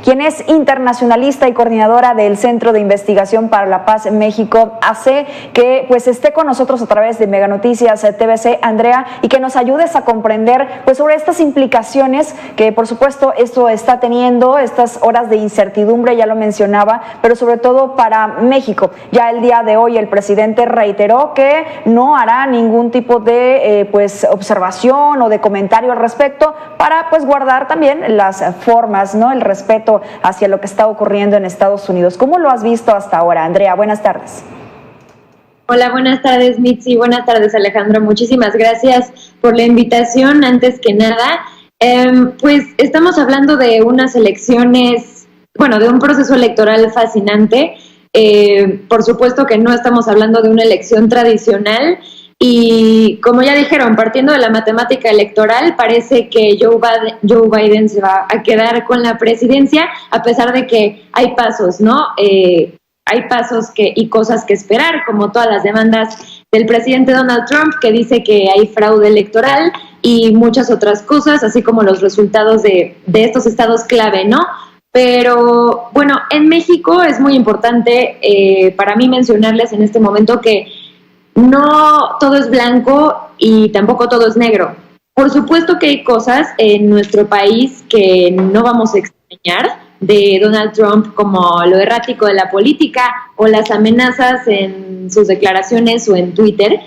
quien es internacionalista y coordinadora del Centro de Investigación para la Paz en México, hace que pues esté con nosotros a través de Mega Noticias TVC, Andrea, y que nos ayudes a comprender pues sobre estas implicaciones que por supuesto esto está teniendo, estas horas de incertidumbre, ya lo mencionaba, pero sobre todo para México. Ya el día de hoy el presidente reiteró que no hará ningún tipo de pues observación o de comentario al respecto para pues guardar también las formas, ¿no? El respeto hacia lo que está ocurriendo en Estados Unidos. ¿Cómo lo has visto hasta ahora, Andrea? Buenas tardes. Hola, buenas tardes, Mitzi. Buenas tardes, Alejandro. Muchísimas gracias por la invitación. Antes que nada, pues estamos hablando de unas elecciones, bueno, de un proceso electoral fascinante. Por supuesto que no estamos hablando de una elección tradicional y, como ya dijeron, partiendo de la matemática electoral, parece que Joe Biden se va a quedar con la presidencia, a pesar de que hay pasos, ¿no? Hay pasos y cosas que esperar, como todas las demandas del presidente Donald Trump, que dice que hay fraude electoral y muchas otras cosas, así como los resultados de estos estados clave, ¿no? Pero, bueno, en México es muy importante para mí mencionarles en este momento que no todo es blanco y tampoco todo es negro. Por supuesto que hay cosas en nuestro país que no vamos a extrañar de Donald Trump, como lo errático de la política o las amenazas en sus declaraciones o en Twitter.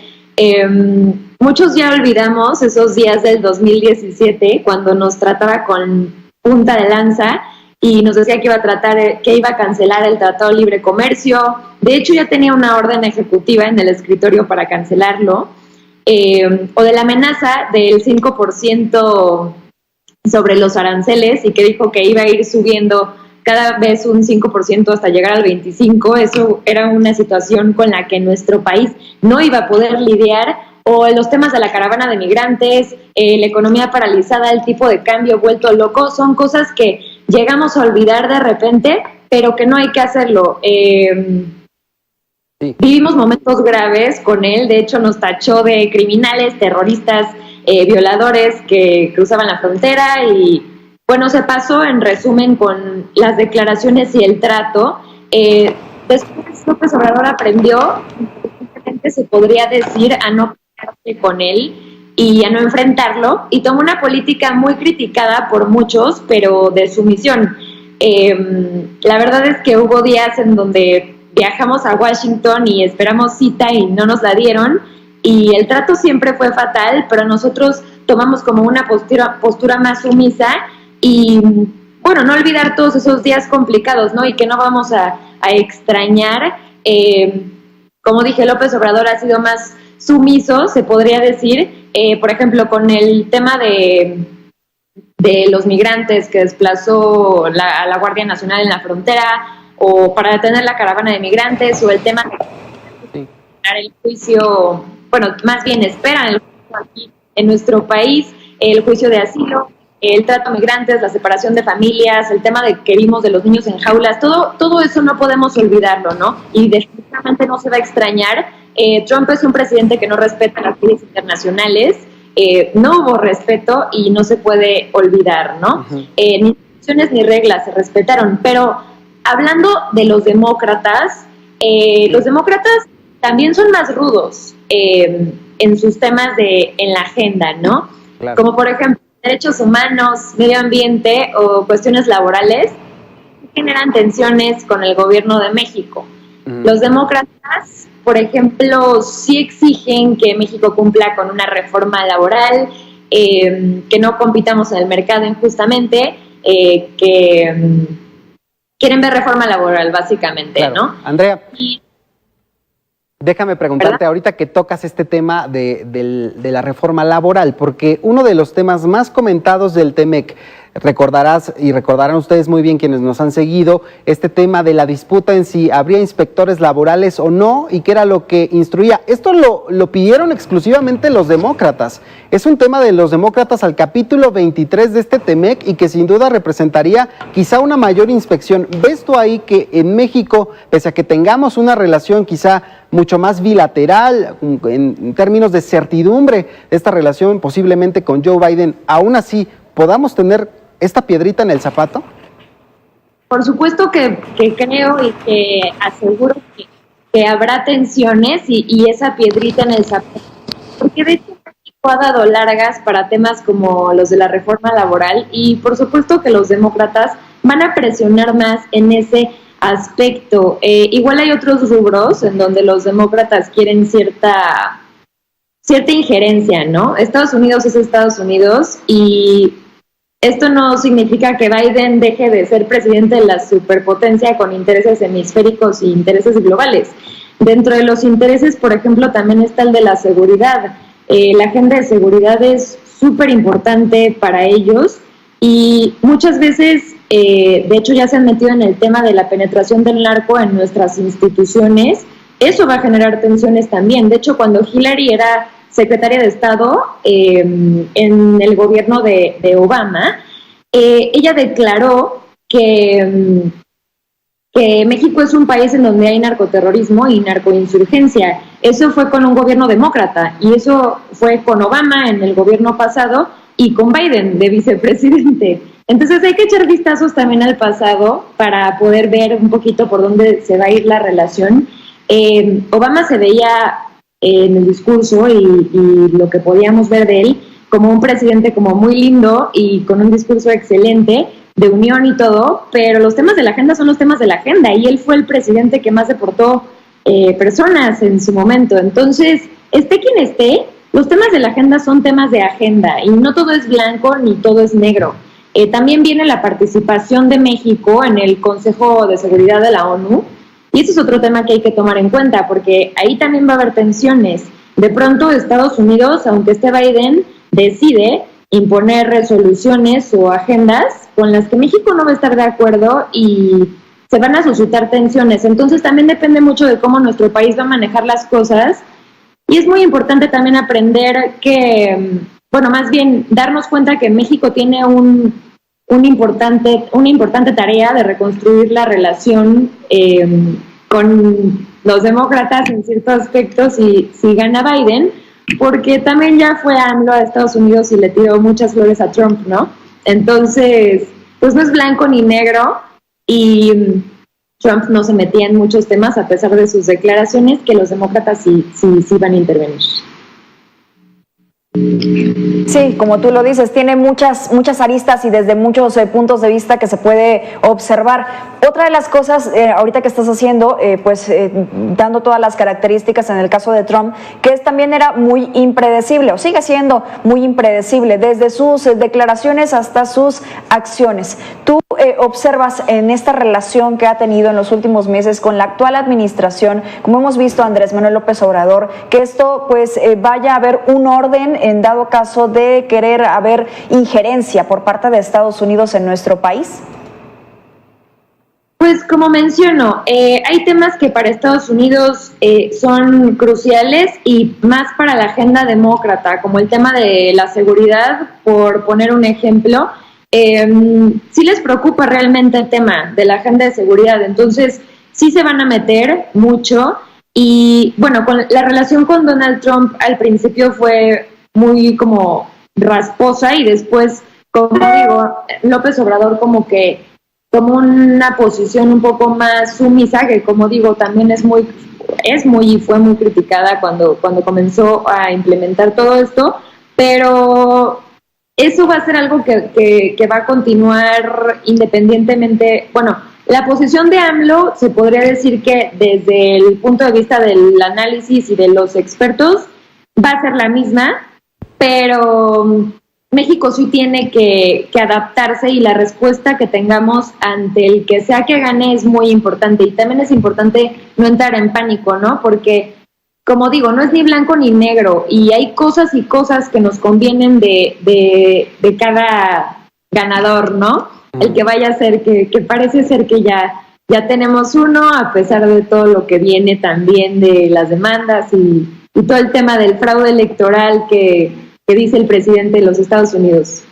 Muchos ya olvidamos esos días del 2017 cuando nos trataba con punta de lanza y nos decía que iba a cancelar el Tratado de Libre Comercio. De hecho, ya tenía una orden ejecutiva en el escritorio para cancelarlo. O de la amenaza del 5% sobre los aranceles y que dijo que iba a ir subiendo cada vez un 5% hasta llegar al 25%. Eso era una situación con la que nuestro país no iba a poder lidiar. O los temas de la caravana de migrantes, la economía paralizada, el tipo de cambio vuelto loco, son cosas que llegamos a olvidar de repente, pero que no hay que hacerlo. Sí. Vivimos momentos graves con él, de hecho nos tachó de criminales, terroristas, violadores que cruzaban la frontera y, bueno, se pasó en resumen con las declaraciones y el trato. Después López Obrador aprendió, se podría decir, a no quedarse con él y a no enfrentarlo, y tomó una política muy criticada por muchos, pero de sumisión. La verdad es que hubo días en donde viajamos a Washington y esperamos cita y no nos la dieron, y el trato siempre fue fatal, pero nosotros tomamos como una postura más sumisa y, bueno, no olvidar todos esos días complicados, ¿no? Y que no vamos a extrañar. Como dije, López Obrador ha sido más sumiso, se podría decir, por ejemplo, con el tema de los migrantes que desplazó a la Guardia Nacional en la frontera, o para detener la caravana de migrantes, o el tema de el juicio, bueno, más bien esperan el juicio aquí en nuestro país, el juicio de asilo, el trato a migrantes, la separación de familias, el tema de que vimos de los niños en jaulas, todo eso no podemos olvidarlo, ¿no? Y definitivamente no se va a extrañar. Trump es un presidente que no respeta las leyes internacionales, no hubo respeto y no se puede olvidar, ¿no? Uh-huh. Ni instituciones ni reglas se respetaron, pero hablando de los demócratas también son más rudos en sus temas en la agenda, ¿no? Claro. Como por ejemplo derechos humanos, medio ambiente o cuestiones laborales, generan tensiones con el gobierno de México. Los demócratas, por ejemplo, sí exigen que México cumpla con una reforma laboral, que no compitamos en el mercado injustamente, que quieren ver reforma laboral, básicamente, claro. ¿No? Andrea, déjame preguntarte, ¿verdad? Ahorita que tocas este tema de la reforma laboral, porque uno de los temas más comentados del TEMEC, recordarás y recordarán ustedes muy bien quienes nos han seguido, este tema de la disputa en si habría inspectores laborales o no, y qué era lo que instruía. Esto lo pidieron exclusivamente los demócratas. Es un tema de los demócratas al capítulo 23 de este TEMEC y que sin duda representaría quizá una mayor inspección. ¿Ves tú ahí que en México, pese a que tengamos una relación quizá mucho más bilateral en términos de certidumbre de esta relación posiblemente con Joe Biden, aún así podamos tener esta piedrita en el zapato? por supuesto que creo y que aseguro que habrá tensiones y esa piedrita en el zapato, porque de hecho México ha dado largas para temas como los de la reforma laboral y por supuesto que los demócratas van a presionar más en ese aspecto. Igual hay otros rubros en donde los demócratas quieren cierta injerencia, ¿no? Estados Unidos es Estados Unidos y esto no significa que Biden deje de ser presidente de la superpotencia con intereses hemisféricos e intereses globales. Dentro de los intereses, por ejemplo, también está el de la seguridad. La agenda de seguridad es súper importante para ellos y muchas veces, de hecho, ya se han metido en el tema de la penetración del narco en nuestras instituciones. Eso va a generar tensiones también. De hecho, cuando Hillary era secretaria de Estado en el gobierno de Obama, ella declaró que México es un país en donde hay narcoterrorismo y narcoinsurgencia. Eso fue con un gobierno demócrata y eso fue con Obama en el gobierno pasado y con Biden de vicepresidente. Entonces hay que echar vistazos también al pasado para poder ver un poquito por dónde se va a ir la relación. Obama se veía en el discurso y lo que podíamos ver de él como un presidente como muy lindo y con un discurso excelente de unión y todo, pero los temas de la agenda son los temas de la agenda y él fue el presidente que más deportó personas en su momento. Entonces, esté quien esté, los temas de la agenda son temas de agenda y no todo es blanco ni todo es negro. También viene la participación de México en el Consejo de Seguridad de la ONU. Y ese es otro tema que hay que tomar en cuenta, porque ahí también va a haber tensiones. De pronto Estados Unidos, aunque esté Biden, decide imponer resoluciones o agendas con las que México no va a estar de acuerdo y se van a suscitar tensiones. Entonces también depende mucho de cómo nuestro país va a manejar las cosas. Y es muy importante también aprender que, bueno, más bien darnos cuenta que México tiene una importante tarea de reconstruir la relación con los demócratas en ciertos aspectos si gana Biden, porque también ya fue AMLO a Estados Unidos y le tiró muchas flores a Trump, ¿no? Entonces, pues no es blanco ni negro y Trump no se metía en muchos temas a pesar de sus declaraciones que los demócratas sí van a intervenir. Sí, como tú lo dices, tiene muchas aristas y desde muchos puntos de vista que se puede observar. Otra de las cosas, ahorita que estás haciendo, dando todas las características en el caso de Trump, que también era muy impredecible, o sigue siendo muy impredecible, desde sus declaraciones hasta sus acciones. Tú observas en esta relación que ha tenido en los últimos meses con la actual administración, como hemos visto Andrés Manuel López Obrador, que esto vaya a haber un orden en dado caso de querer haber injerencia por parte de Estados Unidos en nuestro país? Pues como menciono, hay temas que para Estados Unidos son cruciales y más para la agenda demócrata, como el tema de la seguridad, por poner un ejemplo. Sí les preocupa realmente el tema de la agenda de seguridad, entonces sí se van a meter mucho y bueno, con la relación con Donald Trump al principio fue muy como rasposa y después, como digo, López Obrador como que tomó una posición un poco más sumisa, que como digo, también fue muy criticada cuando comenzó a implementar todo esto, pero eso va a ser algo que va a continuar independientemente. Bueno, la posición de AMLO se podría decir que desde el punto de vista del análisis y de los expertos va a ser la misma, pero México sí tiene que adaptarse y la respuesta que tengamos ante el que sea que gane es muy importante y también es importante no entrar en pánico, ¿no? Porque, como digo, no es ni blanco ni negro y hay cosas y cosas que nos convienen de cada ganador, ¿no? El que vaya a ser, que parece ser que ya tenemos uno, a pesar de todo lo que viene también de las demandas y todo el tema del fraude electoral que dice el presidente de los Estados Unidos.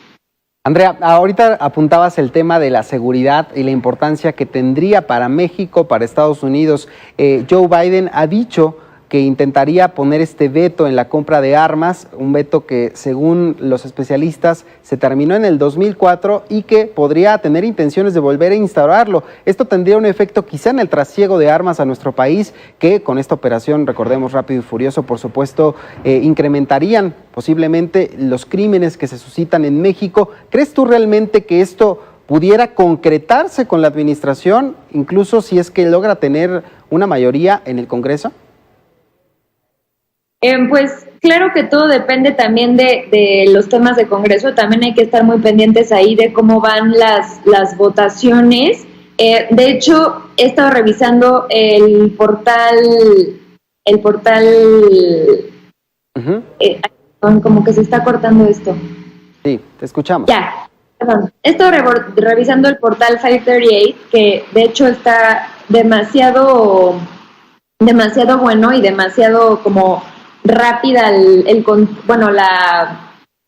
Andrea, ahorita apuntabas el tema de la seguridad y la importancia que tendría para México, para Estados Unidos. Joe Biden ha dicho que intentaría poner este veto en la compra de armas, un veto que según los especialistas se terminó en el 2004 y que podría tener intenciones de volver a instaurarlo. Esto tendría un efecto quizá en el trasiego de armas a nuestro país, que con esta operación, recordemos, Rápido y Furioso, por supuesto, incrementarían posiblemente los crímenes que se suscitan en México. ¿Crees tú realmente que esto pudiera concretarse con la administración, incluso si es que logra tener una mayoría en el Congreso? Pues claro que todo depende también de los temas de Congreso. También hay que estar muy pendientes ahí de cómo van las votaciones. De hecho, he estado revisando el portal como que se está cortando esto. Sí, te escuchamos. Ya, perdón. He estado revisando el portal 538, que de hecho está demasiado bueno y demasiado como rápida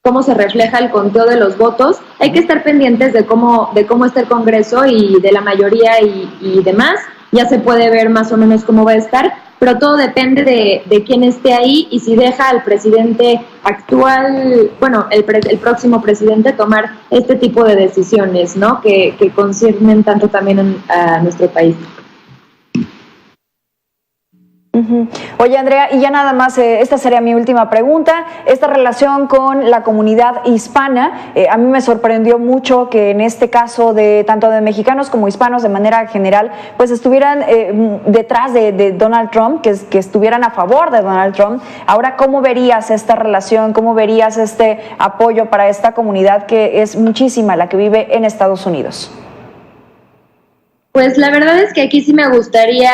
cómo se refleja el conteo de los votos. Hay que estar pendientes de cómo está el Congreso y de la mayoría y demás. Ya se puede ver más o menos cómo va a estar, pero todo depende de quién esté ahí y si deja al presidente actual, el próximo presidente tomar este tipo de decisiones, ¿no? Que conciernen tanto también a nuestro país. Oye, Andrea, y ya nada más, esta sería mi última pregunta. Esta relación con la comunidad hispana, a mí me sorprendió mucho que en este caso tanto de mexicanos como hispanos de manera general, pues estuvieran detrás de Donald Trump, que estuvieran a favor de Donald Trump. Ahora, ¿cómo verías esta relación? ¿Cómo verías este apoyo para esta comunidad que es muchísima la que vive en Estados Unidos? Pues la verdad es que aquí sí me gustaría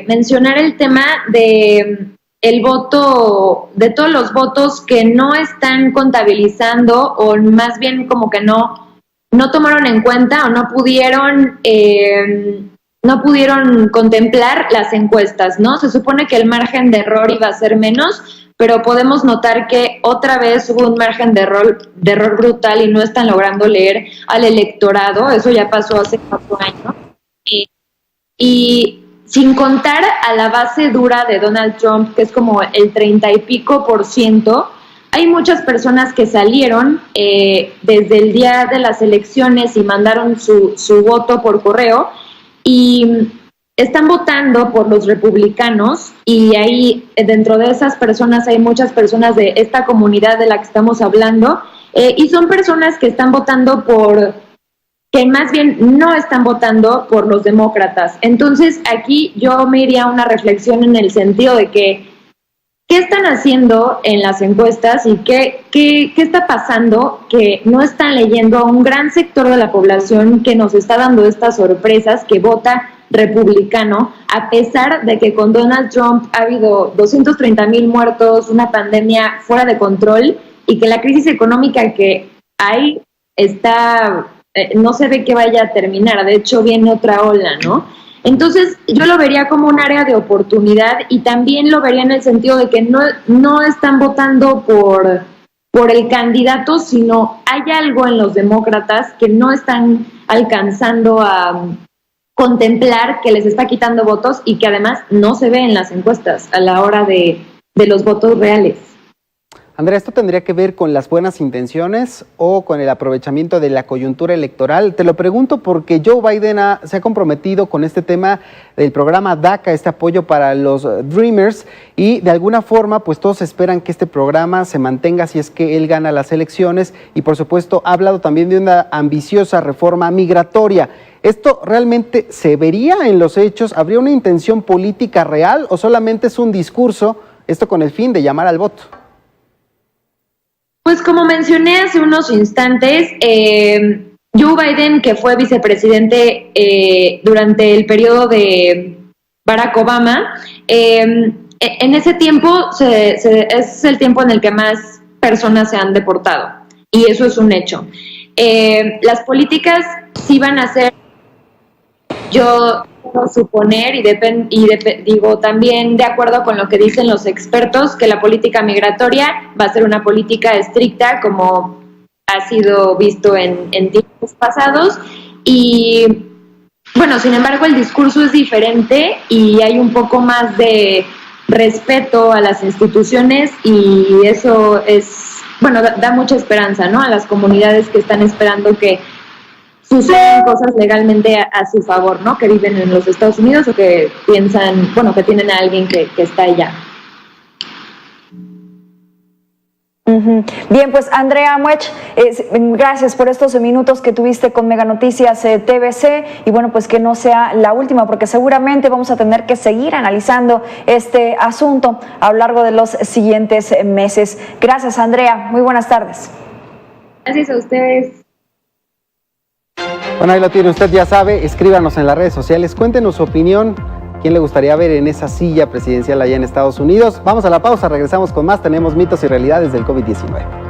mencionar el tema de el voto, de todos los votos que no están contabilizando, o más bien como que no tomaron en cuenta o no pudieron contemplar las encuestas, ¿no? Se supone que el margen de error iba a ser menos, pero podemos notar que otra vez hubo un margen de error brutal y no están logrando leer al electorado. Eso ya pasó hace 4 años. Y sin contar a la base dura de Donald Trump, que es como el 30 y pico %, hay muchas personas que salieron desde el día de las elecciones y mandaron su voto por correo y están votando por los republicanos, y ahí dentro de esas personas hay muchas personas de esta comunidad de la que estamos hablando, y son personas que están votando que más bien no están votando por los demócratas. Entonces aquí yo me iría a una reflexión en el sentido de que ¿qué están haciendo en las encuestas y qué está pasando que no están leyendo a un gran sector de la población que nos está dando estas sorpresas, que vota republicano, a pesar de que con Donald Trump ha habido 230,000 muertos, una pandemia fuera de control, y que la crisis económica que hay no se ve que vaya a terminar? De hecho, viene otra ola, ¿no? Entonces, yo lo vería como un área de oportunidad, y también lo vería en el sentido de que no están votando por el candidato, sino hay algo en los demócratas que no están alcanzando a contemplar, que les está quitando votos y que además no se ve en las encuestas a la hora de los votos reales. Andrea, ¿esto tendría que ver con las buenas intenciones o con el aprovechamiento de la coyuntura electoral? Te lo pregunto porque Joe Biden se ha comprometido con este tema del programa DACA, este apoyo para los Dreamers, y de alguna forma pues todos esperan que este programa se mantenga si es que él gana las elecciones, y por supuesto ha hablado también de una ambiciosa reforma migratoria. ¿Esto realmente se vería en los hechos? ¿Habría una intención política real o solamente es un discurso, esto con el fin de llamar al voto? Pues como mencioné hace unos instantes, Joe Biden, que fue vicepresidente durante el periodo de Barack Obama, en ese tiempo es el tiempo en el que más personas se han deportado, y eso es un hecho. Las políticas sí van a ser, yo puedo suponer, digo también de acuerdo con lo que dicen los expertos, que la política migratoria va a ser una política estricta, como ha sido visto en tiempos pasados, y bueno, sin embargo el discurso es diferente y hay un poco más de respeto a las instituciones, y eso es, bueno, da mucha esperanza, ¿no?, a las comunidades que están esperando que sucedan cosas legalmente a su favor, ¿no?, que viven en los Estados Unidos o que piensan, bueno, que tienen a alguien que está allá. Bien, pues Andrea Muech, gracias por estos minutos que tuviste con Mega Noticias TVC, y bueno, pues que no sea la última, porque seguramente vamos a tener que seguir analizando este asunto a lo largo de los siguientes meses. Gracias, Andrea, muy buenas tardes. Gracias a ustedes. Bueno, ahí lo tiene, usted ya sabe, escríbanos en las redes sociales, cuéntenos su opinión. ¿Quién le gustaría ver en esa silla presidencial allá en Estados Unidos? Vamos a la pausa, regresamos con más. Tenemos mitos y realidades del COVID-19.